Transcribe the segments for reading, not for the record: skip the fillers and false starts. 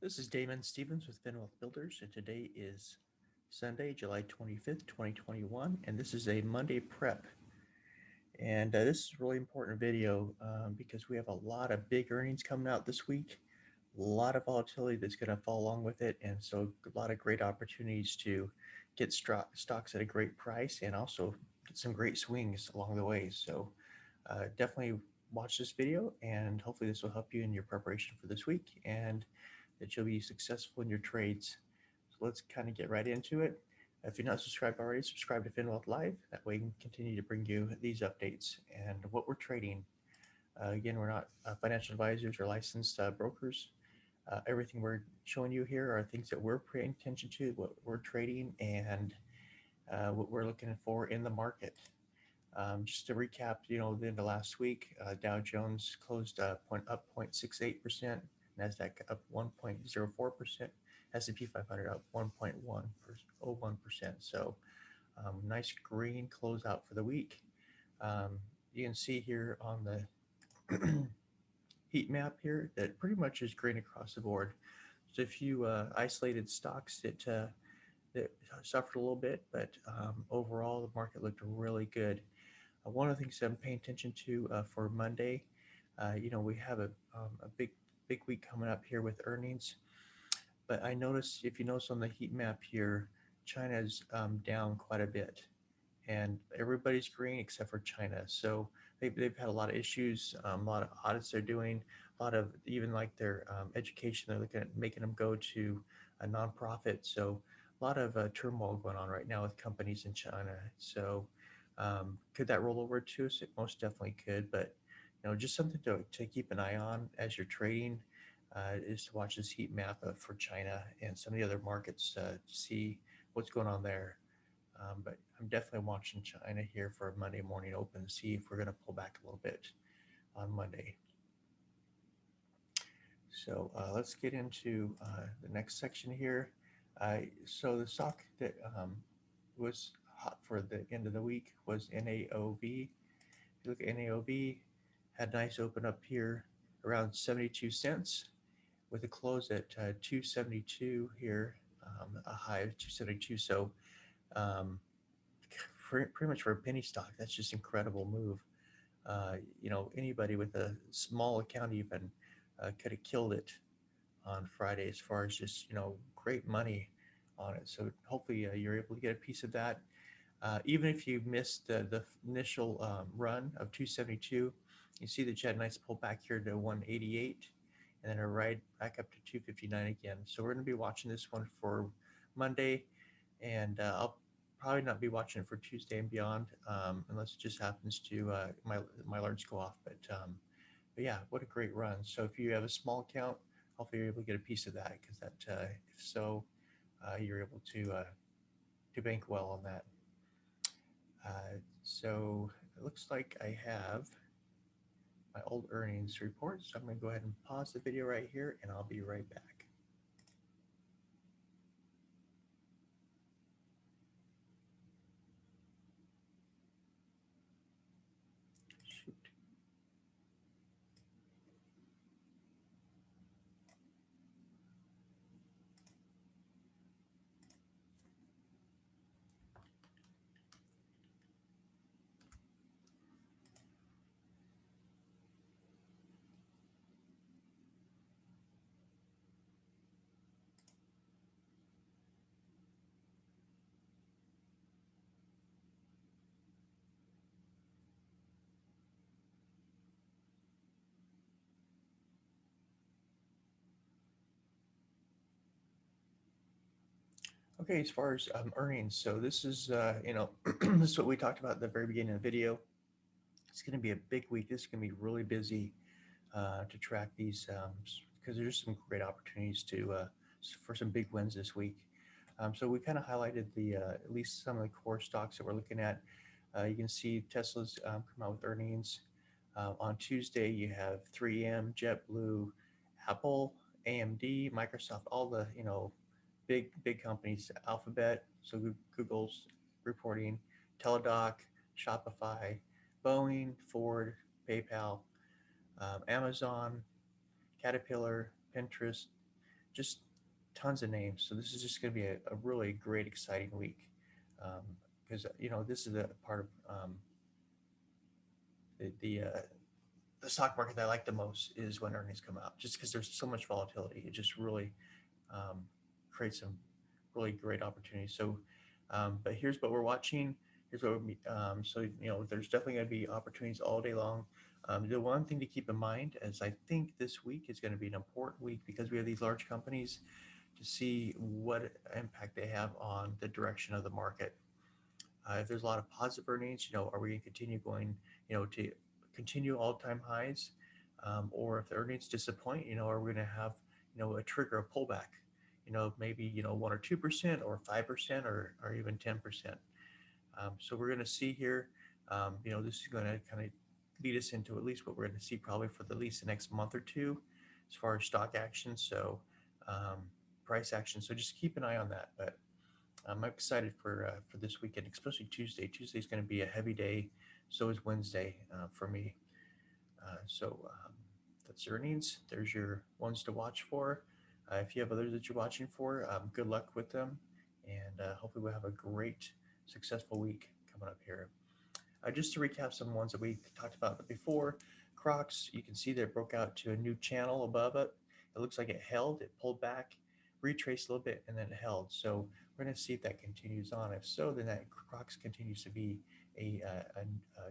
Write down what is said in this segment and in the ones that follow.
This is Damon Stevens with FinWealth Builders, and today is Sunday, July 25th, 2021, and this is a Monday prep. And this is a really important video because we have a lot of big earnings coming out this week, a lot of volatility that's going to fall along with it, and so a lot of great opportunities to get stocks at a great price and also get some great swings along the way. So definitely watch this video, and hopefully this will help you in your preparation for this week and that you'll be successful in your trades. So let's kind of get right into it. If you're not subscribed already, subscribe to FinWealth Live. That way we can continue to bring you these updates and what we're trading. Again, we're not financial advisors or licensed brokers. Everything we're showing you here are things that we're paying attention to, what we're trading, and what we're looking for in the market. Just to recap, the end of last week, Dow Jones closed up 0.68%, NASDAQ up 1.04%, S&P 500 up 1.1%. So nice green closeout for the week. You can see here on the heat map here that pretty much is green across the board. So a few isolated stocks that suffered a little bit, but overall the market looked really good. One of the things I'm paying attention to for Monday, we have a big week coming up here with earnings. But I noticed, if you notice on the heat map here, China's down quite a bit, and everybody's green except for China. So they've had a lot of issues, a lot of audits they're doing, a lot of even like their education, they're looking at making them go to a nonprofit. So a lot of turmoil going on right now with companies in China. So could that roll over to us? It most definitely could, but just something to keep an eye on as you're trading is to watch this heat map for China and some of the other markets to see what's going on there. But I'm definitely watching China here for a Monday morning open to see if we're going to pull back a little bit on Monday. So let's get into the next section here. So the stock that was hot for the end of the week was Naob. If you look at Naob, had a nice open up here around 72 cents with a close at 272 here, a high of 272. So pretty much for a penny stock, that's just incredible move. Anybody with a small account even could have killed it on Friday as far as just, great money on it. So hopefully you're able to get a piece of that. Even if you missed the initial run of 272, you see that you had a nice pullback here to 188 and then a ride back up to 259 again. So we're going to be watching this one for Monday, and I'll probably not be watching it for Tuesday and beyond unless it just happens to my alerts go off. But yeah, what a great run. So if you have a small account, hopefully you're able to get a piece of that, because that if so, you're able to bank well on that. So it looks like I have my old earnings report. So I'm going to go ahead and pause the video right here, and I'll be right back. Shoot. Okay, as far as earnings, so this is, this is what we talked about at the very beginning of the video. It's going to be a big week. This is going to be really busy to track these because there's some great opportunities for some big wins this week. So we kind of highlighted at least some of the core stocks that we're looking at. You can see Tesla's come out with earnings. On Tuesday, you have 3M, JetBlue, Apple, AMD, Microsoft, all the, big companies, Alphabet, so Google's reporting, Teladoc, Shopify, Boeing, Ford, PayPal, Amazon, Caterpillar, Pinterest, just tons of names. So this is just going to be a really great, exciting week, because this is a part of the the stock market that I like the most is when earnings come out, just because there's so much volatility. It just really um, creates some really great opportunities. So, but here's what we're watching. Here's what so there's definitely going to be opportunities all day long. The one thing to keep in mind is I think this week is going to be an important week because we have these large companies to see what impact they have on the direction of the market. If there's a lot of positive earnings, are we going to continue going, to continue all-time highs, or if the earnings disappoint, are we going to have, a trigger, a pullback, maybe 1 or 2% or 5% or even 10%. So we're going to see here, this is going to kind of lead us into at least what we're going to see probably for at least the next month or two, as far as stock action. So price action. So just keep an eye on that. But I'm excited for this weekend, especially Tuesday. Tuesday is going to be a heavy day. So is Wednesday for me. That's earnings. There's your ones to watch for. If you have others that you're watching for, good luck with them. And hopefully we'll have a great, successful week coming up here. Just to recap some ones that we talked about before, Crocs, you can see that it broke out to a new channel above it. It looks like it held, it pulled back, retraced a little bit, and then it held. So we're going to see if that continues on. If so, then that Crocs continues to be a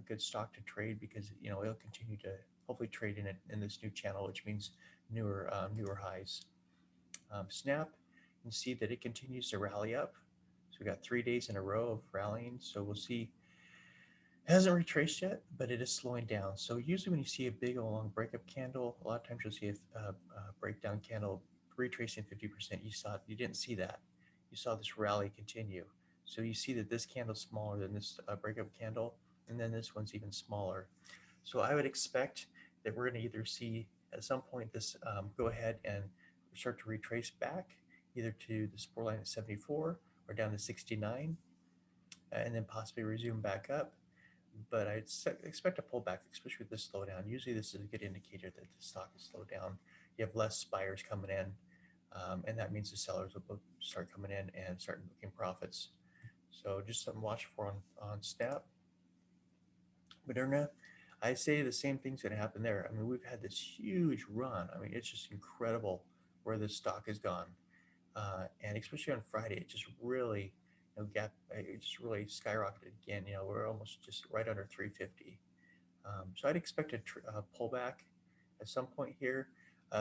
good stock to trade because it'll continue to hopefully trade in this new channel, which means newer highs. Snap, you can see that it continues to rally up. So we got 3 days in a row of rallying. So we'll see. It hasn't retraced yet, but it is slowing down. So usually when you see a big long breakup candle, a lot of times you'll see a breakdown candle retracing 50%. You didn't see that. You saw this rally continue. So you see that this candle's smaller than this breakup candle, and then this one's even smaller. So I would expect that we're going to either see at some point this go ahead and start to retrace back either to the support line at 74 or down to 69, and then possibly resume back up. But I expect a pullback, especially with this slowdown. Usually this is a good indicator that the stock is slowed down. You have less buyers coming in, and that means the sellers will start coming in and start making profits. So just something to watch for on Snap. Moderna, I say the same thing's going to happen there. I mean, we've had this huge run. I mean, it's just incredible where this stock has gone. And especially on Friday, it just really, it just really skyrocketed again. We're almost just right under 350. So I'd expect a pullback at some point here.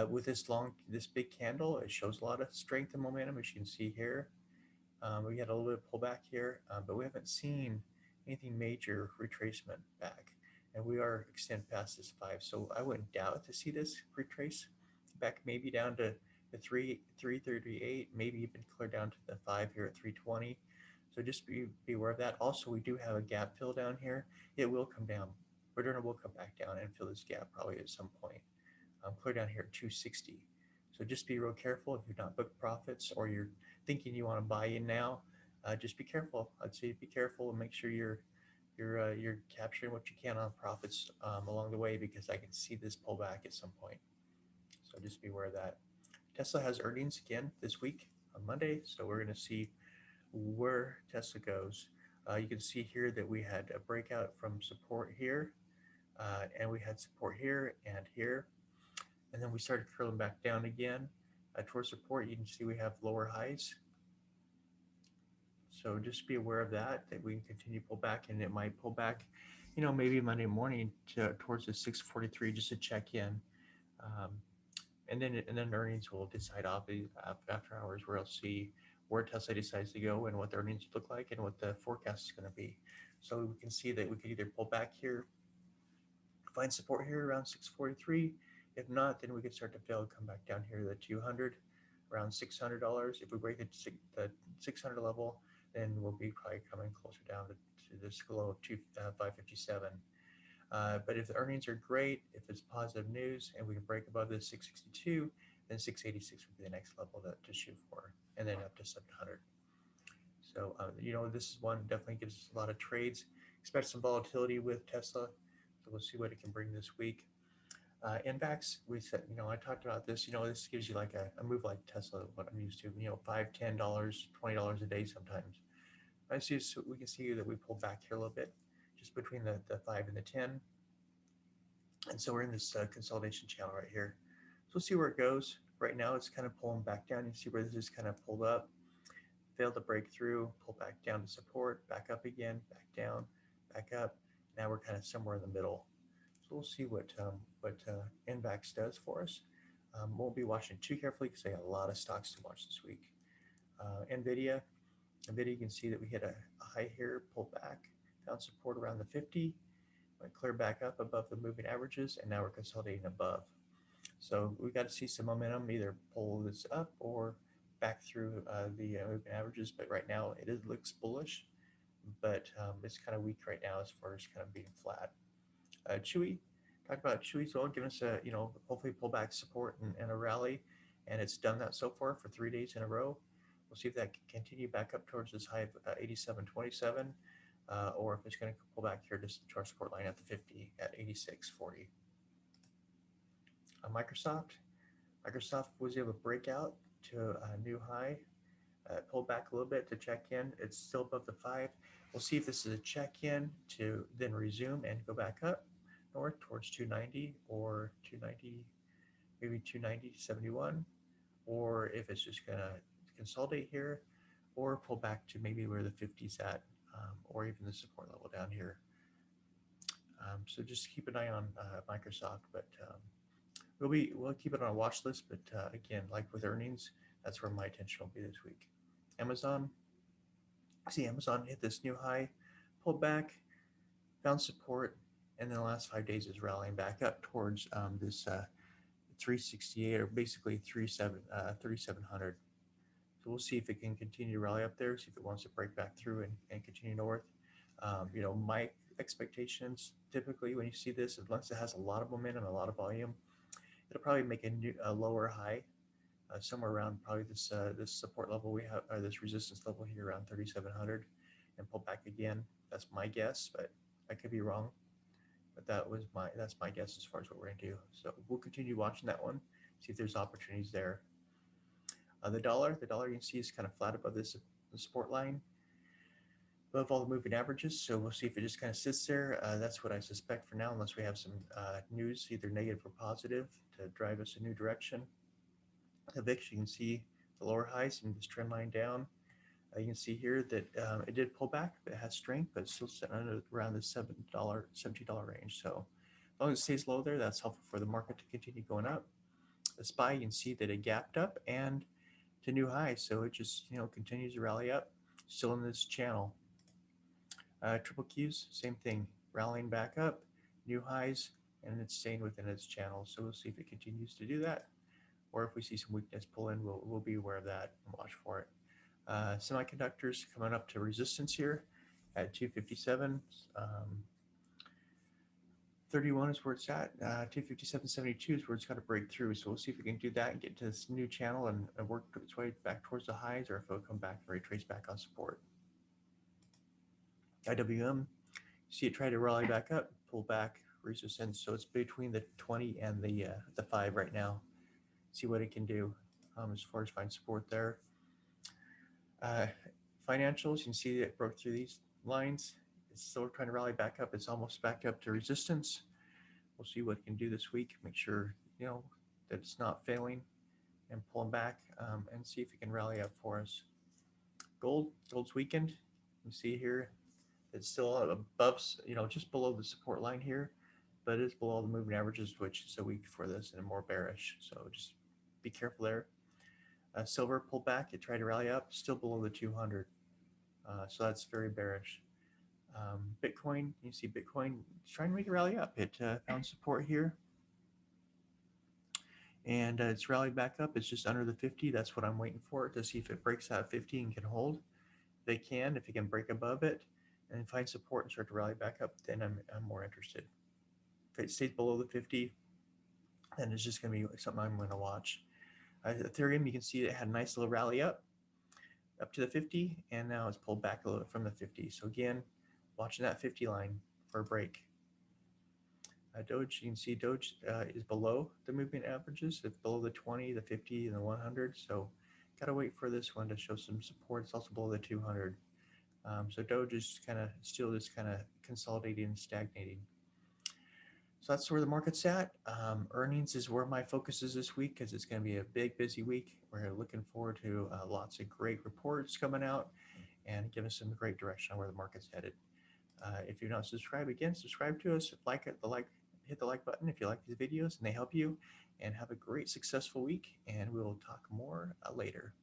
With this big candle, it shows a lot of strength and momentum, as you can see here. We had a little bit of pullback here, but we haven't seen anything major retracement back. And we are extend past this 5. So I wouldn't doubt to see this retrace back maybe down to the 338, maybe even clear down to the 5 here at 320. So just be aware of that. Also, we do have a gap fill down here. It will come down. Moderna will come back down and fill this gap probably at some point. Clear down here at 260. So just be real careful if you've not booked profits or you're thinking you want to buy in now. Just be careful. I'd say be careful and make sure you're capturing what you can on profits along the way, because I can see this pullback at some point. So just be aware of that. Tesla has earnings again this week on Monday, so we're going to see where Tesla goes. You can see here that we had a breakout from support here, and we had support here and here, and then we started curling back down again towards support. You can see we have lower highs. So just be aware of that we can continue to pull back, and it might pull back, maybe Monday morning towards the 643 just to check in. And then earnings will decide after hours where I'll see where Tesla decides to go and what the earnings look like and what the forecast is going to be. So we can see that we could either pull back here, find support here around 643. If not, then we could start to fail, come back down here to the 200, around $600. If we break the 600 level, then we'll be probably coming closer down to this low of 557. But if the earnings are great, if it's positive news and we can break above the 662, then 686 would be the next level to shoot for, and then up to 700. So, this is one definitely gives us a lot of trades. Expect some volatility with Tesla. So we'll see what it can bring this week. Index, we said, I talked about this, this gives you like a move like Tesla, what I'm used to, $5, $10, $20 a day sometimes. I see, so we can see that we pulled back here a little bit, just between the 5 and the 10. And so we're in this consolidation channel right here. So we'll see where it goes. Right now, it's kind of pulling back down. You see where this is kind of pulled up, failed to break through, pull back down to support, back up again, back down, back up. Now we're kind of somewhere in the middle. So we'll see what NVAX does for us. Won't be watching too carefully because I got a lot of stocks to watch this week. NVIDIA, you can see that we hit a high here, pulled back, found support around the 50, went clear back up above the moving averages, and now we're consolidating above. So we got to see some momentum, either pull this up or back through the moving averages. But right now it looks bullish, but it's kind of weak right now as far as kind of being flat. Chewy, talk about Chewy as well, giving us a, hopefully pullback support and a rally, and it's done that so far for 3 days in a row. We'll see if that can continue back up towards this high of 87.27, or if it's going to pull back here to our support line at the 50 at 86.40. Microsoft was able to break out to a new high, pull back a little bit to check in. It's still above the 5. We'll see if this is a check-in to then resume and go back up north towards 290 or 290, maybe 290.71, or if it's just going to consolidate here or pull back to maybe where the 50's at, or even the support level down here. So just keep an eye on Microsoft, but we'll keep it on a watch list. But again, like with earnings, that's where my attention will be this week. Amazon, see Amazon hit this new high, pulled back, found support, and then the last 5 days is rallying back up towards this 368, or basically 3,700. So we'll see if it can continue to rally up there, see if it wants to break back through and continue north. My expectations, typically when you see this, unless it has a lot of momentum, a lot of volume, it'll probably make a lower high, somewhere around probably this support level we have, or this resistance level here around 3,700, and pull back again. That's my guess, but I could be wrong. But that's my guess as far as what we're going to do. So we'll continue watching that one, see if there's opportunities there. The dollar you can see is kind of flat above the support line, above all the moving averages. So we'll see if it just kind of sits there. That's what I suspect for now, unless we have some news, either negative or positive, to drive us a new direction. The VIX, you can see the lower highs and this trend line down. You can see here that it did pull back, but it has strength, but it's still sitting around the $17 range. So as long as it stays low there, that's helpful for the market to continue going up. The SPY, you can see that it gapped up and to new highs, so it just continues to rally up, still in this channel. Triple Qs, same thing, rallying back up, new highs, and it's staying within its channel. So we'll see if it continues to do that, or if we see some weakness pull in, we'll be aware of that and watch for it. Semiconductors coming up to resistance here at 257. 31 is where it's at. 257.72 is where it's got to break through. So we'll see if we can do that and get to this new channel and work its way back towards the highs, or if it'll come back and retrace back on support. IWM, see it try to rally back up, pull back, resistance. So it's between the 20 and the 5 right now. See what it can do as far as find support there. Financials, you can see it broke through these lines. It's still trying to rally back up. It's almost back up to resistance. We'll see what it can do this week. Make sure that it's not failing and pulling back, and see if it can rally up for us. Gold's weakened. You see here it's still above, just below the support line here, but it's below the moving averages, which is a week for this and more bearish. So just be careful there. Silver pulled back. It tried to rally up, still below the 200. So that's very bearish. Bitcoin, you see Bitcoin trying to make a rally up. It found support here, and it's rallied back up. It's just under the 50. That's what I'm waiting for, to see if it breaks that 50 and can hold. If it can break above it and find support and start to rally back up, then I'm more interested. If it stays below the 50, then it's just going to be something I'm going to watch. Ethereum, you can see it had a nice little rally up to the 50, and now it's pulled back a little bit from the 50. So again, watching that 50 line for a break. Doge, you can see Doge is below the moving averages. It's below the 20, the 50, and the 100. So got to wait for this one to show some support. It's also below the 200. So Doge is kind of still just kind of consolidating and stagnating. So that's where the market's at. Earnings is where my focus is this week because it's going to be a big, busy week. We're looking forward to lots of great reports coming out and give us some great direction on where the market's headed. If you're not subscribed, again, subscribe to us. Hit the like button if you like these videos and they help you. And have a great, successful week. And we will talk more later.